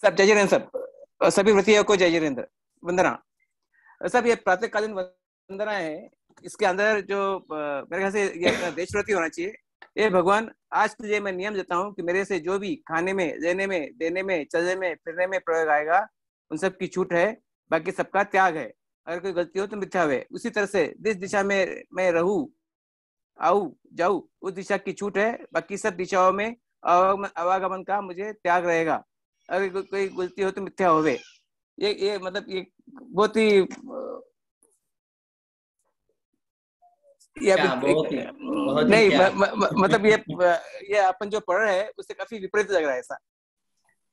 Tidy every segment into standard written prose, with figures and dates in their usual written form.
सब जय जिनेन्द्र सब, सभी व्रतियों को जय जिनेन्द्र वंदना। सब ये प्रातःकालीन वंदना है, इसके अंदर जो मेरे ख्याल से ये अपना देशव्रती होना चाहिए। ये भगवान, आज तुझे मैं नियम देता हूँ कि मेरे से जो भी खाने में, लेने में, देने में, चलने में, फिरने में प्रयोग आएगा, उन सब की छूट है, बाकी सबका त्याग है। अगर कोई गलती हो तो मिथ्या है। उसी तरह से जिस दिशा में मैं रहूं, आऊ जाऊ, उस दिशा की छूट है, बाकी सब दिशाओं में आवागमन का मुझे त्याग रहेगा। अगर कोई गलती हो तो मिथ्या होवे। ये मतलब ये बहुत ही ये अभी बहुत ही नहीं क्या। मतलब ये अपन जो पढ़ रहे हैं उससे काफी विपरीत लग रहा है ऐसा।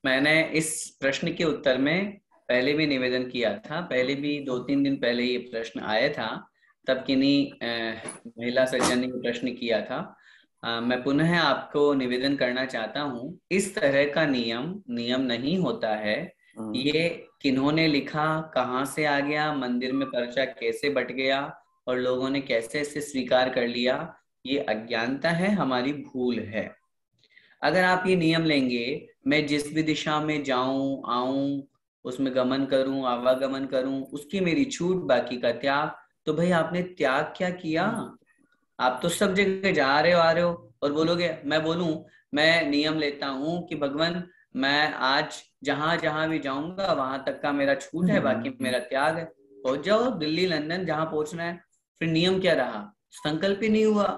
मैंने इस प्रश्न के उत्तर में पहले भी निवेदन किया था, पहले भी 2-3 दिन पहले ये प्रश्न आया था, तब किन्हीं महिला सज्जन ने प्रश्न किया था। मैं पुनः आपको निवेदन करना चाहता हूँ, इस तरह का नियम नियम नहीं होता है। ये किन्होंने लिखा, कहाँ से आ गया, मंदिर में पर्चा कैसे बट गया और लोगों ने कैसे इसे स्वीकार कर लिया, ये अज्ञानता है, हमारी भूल है। अगर आप ये नियम लेंगे, मैं जिस भी दिशा में जाऊं आऊं, उसमें गमन करूं आवागमन करूं, उसकी मेरी छूट, बाकी का त्याग, तो भाई आपने त्याग क्या किया? आप तो सब जगह जा रहे हो आ रहे हो और बोलोगे, मैं बोलूं मैं नियम लेता हूं कि भगवान मैं आज जहां जहां भी जाऊंगा वहां तक का मेरा छूट है, बाकी मेरा त्याग है। पहुंच जाओ दिल्ली लंदन जहां पहुंचना है, फिर नियम क्या रहा? संकल्प ही नहीं हुआ।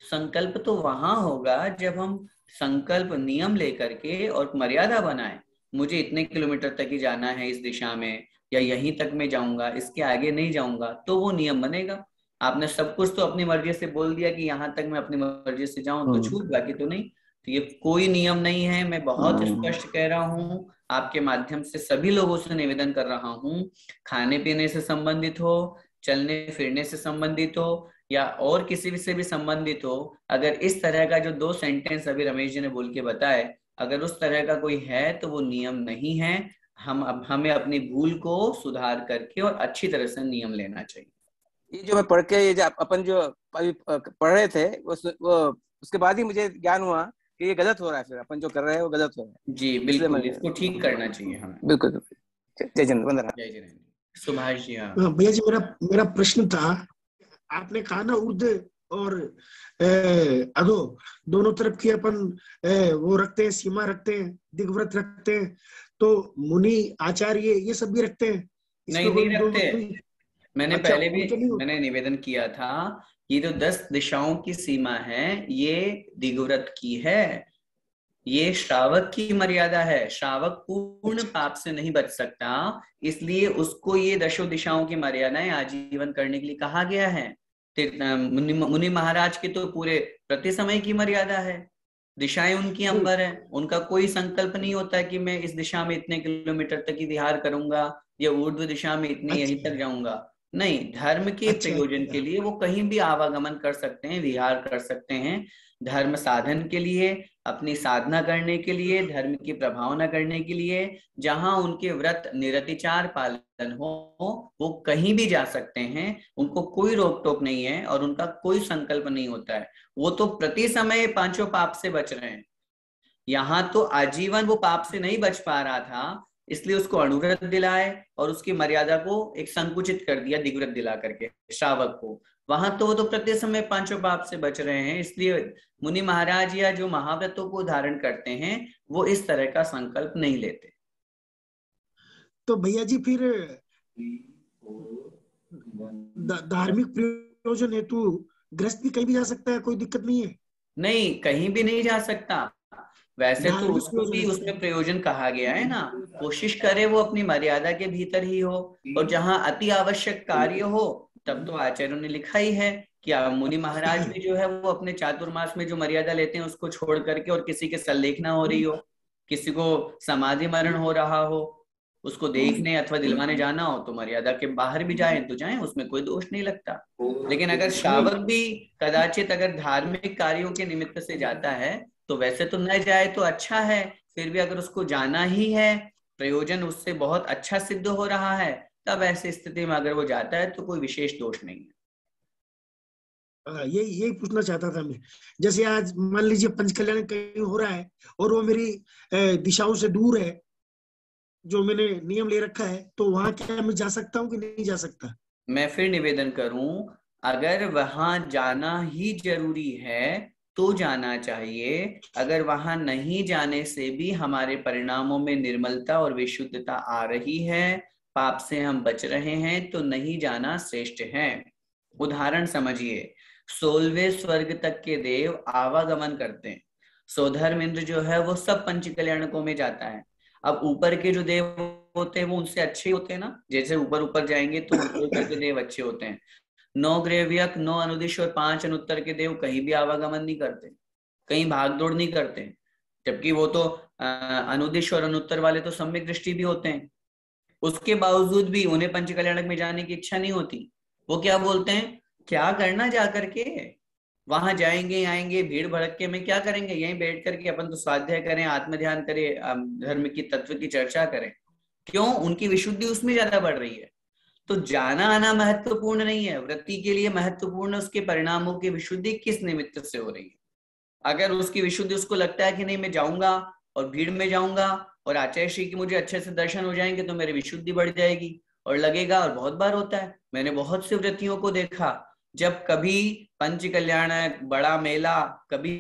संकल्प तो वहां होगा जब हम संकल्प नियम लेकर के और मर्यादा बनाए, मुझे इतने किलोमीटर तक ही जाना है इस दिशा में, या यहीं तक मैं जाऊंगा, इसके आगे नहीं जाऊंगा, तो वो नियम बनेगा। आपने सब कुछ तो अपनी मर्जी से बोल दिया कि यहाँ तक मैं अपनी मर्जी से जाऊं तो छूट, बाकी तो नहीं। तो ये कोई नियम नहीं है, मैं बहुत स्पष्ट कह रहा हूँ, आपके माध्यम से सभी लोगों से निवेदन कर रहा हूँ। खाने पीने से संबंधित हो, चलने फिरने से संबंधित हो, या और किसी भी से भी संबंधित हो, अगर इस तरह का जो 2 सेंटेंस अभी रमेश जी ने बोल के बताए, अगर उस तरह का कोई है तो वो नियम नहीं है। हम अब हमें अपनी भूल को सुधार करके और अच्छी तरह से नियम लेना चाहिए। ये जो मैं पढ़ के, ये जो अपन जो अभी पढ़ रहे थे वो उसके बाद ही मुझे ज्ञान हुआ कि ये गलत हो रहा है, फिर अपन जो कर रहे हैं वो गलत हो रहा है। जी इसलिए बिल्कुल, मैं इसको ठीक करना चाहिए हमें। बिल्कुल बिल्कुल। जय जय वंदना। जय जिनेन्द्र। सुभाष जी, हाँ। भैया जी, मेरा मेरा प्रश्न था, आपने कहा ना ऊर्ध्व और अधो दोनों तरफ की अपन वो रखते हैं, सीमा रखते हैं, दिग्व्रत रखते हैं, तो मुनि आचार्य ये सब भी रखते हैं? नहीं, इसमें नहीं कोई रखते। दोनों कोई? मैंने अच्छा, पहले भी उनके नहीं होते? मैंने निवेदन किया था, ये जो 10 दिशाओं की सीमा है, ये दिग्व्रत की है, ये श्रावक की मर्यादा है। श्रावक पूर्ण अच्छा, पाप से नहीं बच सकता, इसलिए उसको ये 10 दिशाओं की मर्यादाएं आजीवन करने के लिए कहा गया है। मुनि महाराज के तो पूरे प्रति समय की मर्यादा है, दिशाएं उनकी जी, अंबर है, उनका कोई संकल्प नहीं होता कि मैं इस दिशा में इतने किलोमीटर तक ही विहार करूंगा या ऊर्ध्व दिशा में इतने यहीं अच्छा, तक जाऊंगा। नहीं, धर्म के अच्छा, प्रयोजन के लिए वो कहीं भी आवागमन कर सकते हैं, विहार कर सकते हैं, धर्म साधन के लिए, अपनी साधना करने के लिए, धर्म की प्रभावना करने के लिए, जहां उनके व्रत निरतिचार पालन हो, वो कहीं भी जा सकते हैं, उनको कोई रोक टोक नहीं है और उनका कोई संकल्प नहीं होता है। वो तो प्रति समय 5 पाप से बच रहे हैं। यहाँ तो आजीवन वो पाप से नहीं बच पा रहा था, इसलिए उसको अनुव्रत दिलाए और उसकी मर्यादा को एक संकुचित कर दिया दिग्व्रत दिला करके श्रावक को। वहां तो वो तो प्रति समय 5 पाप से बच रहे हैं, इसलिए मुनि महाराज या जो महाव्रतों को धारण करते हैं वो इस तरह का संकल्प नहीं लेते। तो भैया जी फिर धार्मिक प्रयोजन हेतु गृहस्थ भी कहीं भी जा सकता है, कोई दिक्कत नहीं है? नहीं, कहीं भी नहीं जा सकता। वैसे तो धार्मिक उसको प्रयोजन भी हेतु। उसमें प्रयोजन कहा गया है ना, कोशिश करे वो अपनी मर्यादा के भीतर ही हो, और जहां अति आवश्यक कार्य हो तब तो आचार्यों ने लिखा ही है कि मुनि महाराज भी जो है वो अपने चातुर्मास में जो मर्यादा लेते हैं उसको छोड़ करके, और किसी के संलेखना हो रही हो, किसी को समाधि मरण हो रहा हो, उसको देखने अथवा दिलवाने जाना हो, तो मर्यादा के बाहर भी जाए तो जाए, उसमें कोई दोष नहीं लगता। लेकिन अगर नहीं, श्रावक भी कदाचित अगर धार्मिक कार्यों के निमित्त से जाता है, तो वैसे तो न जाए तो अच्छा है, फिर भी अगर उसको जाना ही है, प्रयोजन उससे बहुत अच्छा सिद्ध हो रहा है, तब ऐसी स्थिति में अगर वो जाता है तो कोई विशेष दोष नहीं है। यही यही पूछना चाहता था मैं। जैसे आज मान लीजिए पंच कल्याण कहीं हो रहा है और वो मेरी दिशाओं से दूर है, जो मैंने नियम ले रखा है, तो वहां क्या मैं जा सकता हूँ कि नहीं जा सकता? मैं फिर निवेदन करूं, अगर वहां जाना ही जरूरी है तो जाना चाहिए। अगर वहां नहीं जाने से भी हमारे परिणामों में निर्मलता और विशुद्धता आ रही है, पाप से हम बच रहे हैं, तो नहीं जाना श्रेष्ठ है। उदाहरण समझिए, 16वें स्वर्ग तक के देव आवागमन करते हैं। सौधर्म इंद्र जो है वो सब पंच कल्याणकों में जाता है। अब ऊपर के जो देव होते हैं वो उनसे अच्छे होते हैं ना, जैसे ऊपर ऊपर जाएंगे तो ऊपर ऊपर के देव अच्छे होते हैं। 9 ग्रेव्यक, 9 अनुदिश और 5 अनुत्तर के देव कहीं भी आवागमन नहीं करते, कहीं भाग दौड़ नहीं करते, जबकि वो तो अनुदिश और अनुत्तर वाले तो सम्यक दृष्टि भी होते हैं। उसके बावजूद भी उन्हें पंच कल्याणक में जाने की इच्छा नहीं होती। वो क्या बोलते हैं, क्या करना जा करके, वहां जाएंगे आएंगे भीड़ भड़के में क्या करेंगे, यहीं बैठ करके अपन तो स्वाध्याय करें, आत्म ध्यान करें, धर्म की तत्व की चर्चा करें। क्यों? उनकी विशुद्धि उसमें ज्यादा बढ़ रही है। तो जाना आना महत्वपूर्ण नहीं है, वृत्ति के लिए महत्वपूर्ण उसके परिणामों की विशुद्धि किस निमित्त से हो रही है। अगर उसकी विशुद्धि, उसको लगता है कि नहीं मैं जाऊंगा और भीड़ में जाऊंगा और आचार्य श्री की मुझे अच्छे से दर्शन हो जाएंगे तो मेरी विशुद्धि बढ़ जाएगी, और लगेगा, और बहुत बार होता है, मैंने बहुत से वृत्तियों को देखा, जब कभी पंच कल्याण बड़ा मेला कभी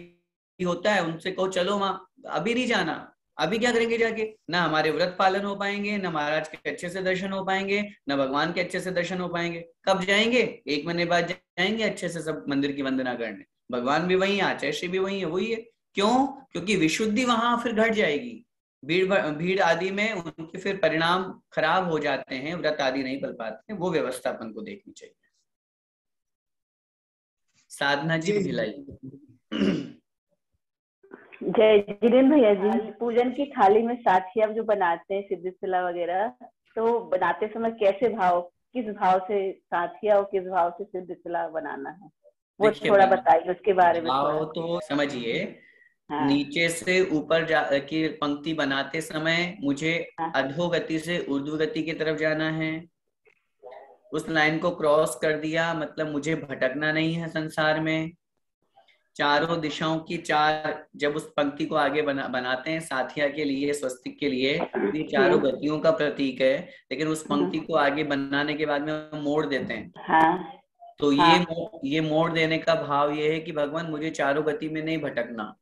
होता है, उनसे कहो चलो वहां, अभी नहीं जाना, अभी क्या करेंगे जाके, ना हमारे व्रत पालन हो पाएंगे, ना महाराज के अच्छे से दर्शन हो पाएंगे, ना भगवान के अच्छे से दर्शन हो पाएंगे। कब जाएंगे? 1 महीने बाद जाएंगे अच्छे से सब मंदिर की वंदना करने, भगवान भी वही है, आचार्य श्री भी वही है, वही है। क्यों? क्योंकि विशुद्धि वहां फिर घट जाएगी, भीड़ आदि में उनके फिर परिणाम खराब हो जाते हैं, व्रत आदि नहीं पल पाते हैं। वो व्यवस्था अपन को देखनी चाहिए। साधना जी भिलाई। जय जिनेन्द्र भैया जी, पूजन की थाली में साथी आप जो बनाते हैं सिद्धि शिला वगैरह, तो बनाते समय कैसे भाव, किस भाव से साथिया और किस भाव से सिद्धि शिला बनाना है, वो थोड़ा बताइए उसके बारे में। भाव तो समझिए, हाँ। नीचे से ऊपर की पंक्ति बनाते समय मुझे अधोगति से ऊर्ध्वगति की तरफ जाना है। उस लाइन को क्रॉस कर दिया मतलब मुझे भटकना नहीं है संसार में। चारों दिशाओं की जब उस पंक्ति को आगे बनाते हैं साथिया के लिए, स्वस्तिक के लिए, ये चारों गतियों का प्रतीक है। लेकिन उस पंक्ति को आगे बनाने के बाद में हम मोड़ देते हैं। हाँ। तो ये मोड़ देने का भाव ये है कि भगवान मुझे चारों गति में नहीं भटकना।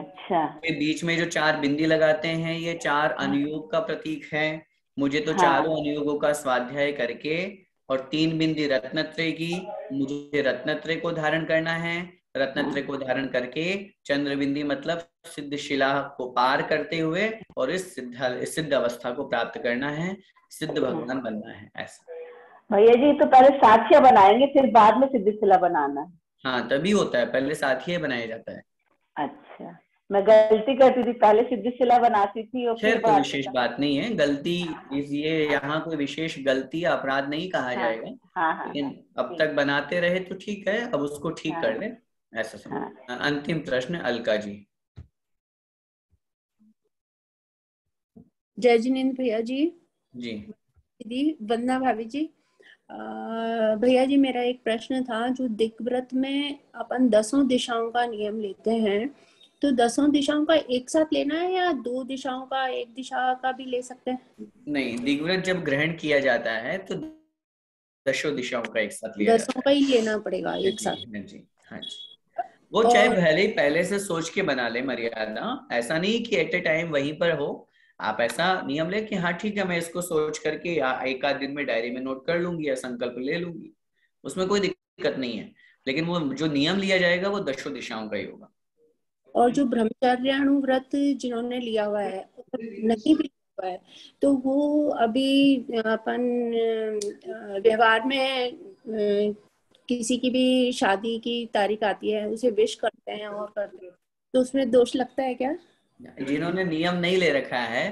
अच्छा। बीच में जो 4 बिंदी लगाते हैं ये 4 अनुयोग का प्रतीक है। मुझे तो चारों अनुयोगों का स्वाध्याय करके और 3 बिंदी रत्नत्रय की, मुझे रत्नत्रय को धारण करना है। रत्नत्रय को धारण करके चंद्र बिंदी मतलब सिद्ध शिला को पार करते हुए और इस सिद्ध अवस्था को प्राप्त करना है, सिद्ध भगवान बनना है। ऐसा भैया जी, तो पहले साथिया बनाएंगे फिर बाद में सिद्ध शिला बनाना है? हाँ, तभी होता है, पहले साथिया बनाया जाता है। अच्छा, मैं गलती करती थी, पहले सिद्ध शिला बनाती थी और फिर कोई विशेष बात नहीं है, गलती ये यहाँ कोई विशेष गलती या अपराध नहीं कहा जाएगा। लेकिन अब तक बनाते रहे तो ठीक है, अब उसको ठीक कर ले, ऐसा समझ। अंतिम प्रश्न अलका जी। जय जिनेन्द्र भैया जी। जी दीदी वंदना भाभी जी। भैया जी, मेरा एक प्रश्न था, जो दिग्व्रत में अपन 10 दिशाओं का नियम लेते हैं, तो 10 दिशाओं का एक साथ लेना है या 2 दिशाओं का, एक दिशा का भी ले सकते हैं? नहीं, दिग्व्रत जब ग्रहण किया जाता है तो 10 दिशाओं का एक साथ लिया जाता है। 10 का ही लेना पड़ेगा एक साथ? जी हाँ जी। वो चाहे भले ही पहले से सोच के बना ले मर्यादा, ऐसा नहीं कि एट ए टाइम वहीं पर हो। आप ऐसा नियम ले कि हाँ ठीक है, मैं इसको सोच करके एक आध दिन में डायरी में नोट कर लूंगी या संकल्प ले लूंगी, उसमें कोई दिक्कत नहीं है। लेकिन वो जो नियम लिया जाएगा वो 10 दिशाओं का ही होगा। और जो ब्रह्मचर्याणु व्रत जिन्होंने लिया हुआ है, नहीं भी लिया हुआ है, तो वो अभी अपन व्यवहार में किसी की भी शादी की तारीख आती है, उसे विश करते हैं और करते हैं, तो उसमें दोष लगता है क्या? जिन्होंने नियम नहीं ले रखा है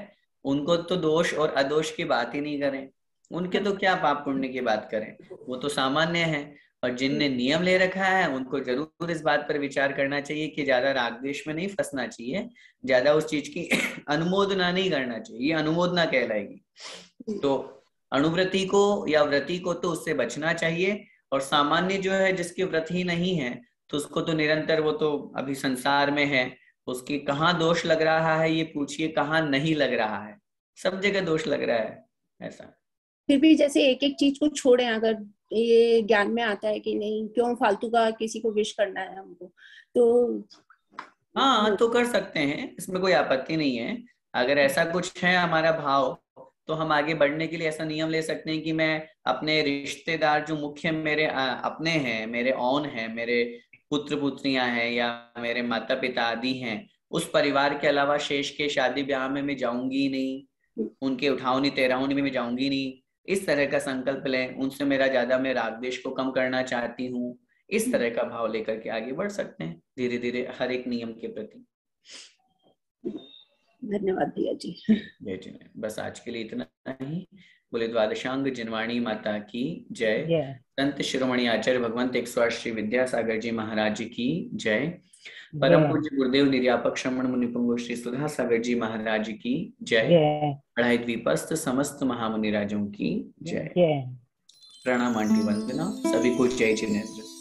उनको तो दोष और अदोष की बात ही नहीं करें, उनके तो क्या पाप पुण्य की बात करें, वो तो सामान्य है। और जिनने नियम ले रखा है उनको जरूर इस बात पर विचार करना चाहिए कि ज्यादा राग द्वेष में नहीं फंसना चाहिए, ज्यादा उस चीज की अनुमोदना नहीं करना चाहिए, ये अनुमोदना कहलाएगी। तो अणुव्रति को या व्रति को तो उससे बचना चाहिए। और सामान्य जो है जिसके व्रत ही नहीं है तो उसको तो निरंतर, वो तो अभी संसार में है, उसकी कहाँ दोष लग रहा है ये पूछिए, कहाँ नहीं लग रहा है। सब जगह दोष लग रहा है ऐसा। फिर भी जैसे एक एक चीज को छोड़ें, अगर ये ज्ञान में आता है कि नहीं क्यों फालतू का किसी को विश करना है हमको, तो हाँ तो कर सकते हैं, इसमें कोई आपत्ति नहीं है। अगर ऐसा कुछ है हमारा भाव, तो हम आगे बढ़ने के लिए ऐसा नियम ले सकते हैं कि मैं अपने रिश्तेदार जो मुख्य मेरे अपने हैं, मेरे ऑन हैं, मेरे पुत्र पुत्रियां हैं या मेरे माता पिता आदि हैं, उस परिवार के अलावा शेष के शादी ब्याह में मैं जाऊंगी नहीं, उनके उठावनी तेरहवनी में मैं जाऊंगी नहीं, इस तरह का संकल्प लें। उनसे मेरा ज्यादा मैं राग द्वेष को कम करना चाहती हूँ, इस तरह का भाव लेकर के आगे बढ़ सकते हैं धीरे धीरे हर एक नियम के प्रति। धन्यवाद भैया जी। जय जी। बस आज के लिए इतना ही। बोले द्वादशांग जिनवाणी माता की जय। संत शिरोमणि आचार्य भगवंत 108 श्री विद्यासागर जी महाराज की जय। परम पूज्य गुरुदेव निर्यापक श्रमण मुनि पुंगव श्री सुधा सागर जी महाराज की जय। अढ़ाई द्वीपस्थ समस्त महामुनि राजों की जय। प्रणाम आंटी, वंदना, सभी को जय जिनेन्द्र।